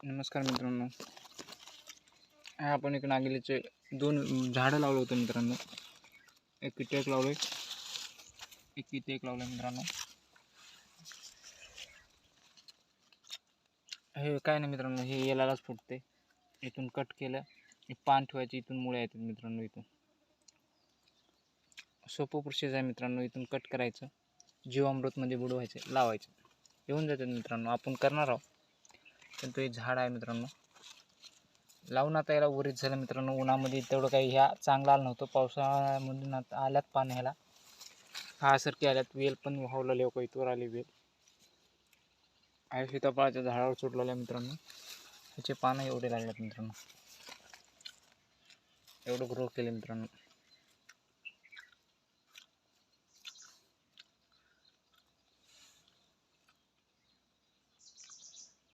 नमस्कार मित्रांनो, आपण एक नागिलीचे 2 झाडं लावलं होतं मित्रांनो. एक इथे एक लावलं मित्रांनो. हे काय नाही मित्रांनो, हे यालाच फुटते. इथून कट केलं, पान ठेवायचे, इथून मुळ्या येतात मित्रांनो. इथून सोपं प्रोसेस आहे मित्रांनो. इथून कट करायचं, जीवामृतमध्ये बुडवायचं, लावायचं, येऊन जातात मित्रांनो. आपण करणार आहोत, पण तो एक झाड आहे मित्रांनो. लावून आता याला वरीच झालं मित्रांनो. उन्हामध्ये तेवढं काही ह्या चांगला आलं नव्हतं. पावसाळ्यामधून आता आल्यात पाणी, ह्याला सारखे आल्यात. वेल पण वाहवलेले हो, इथवर आली वेल आहे. सीताफळाच्या झाडावर सुटलेल्या मित्रांनो. ह्याचे पानं एवढे लागलेत मित्रांनो, एवढं ग्रो केले मित्रांनो.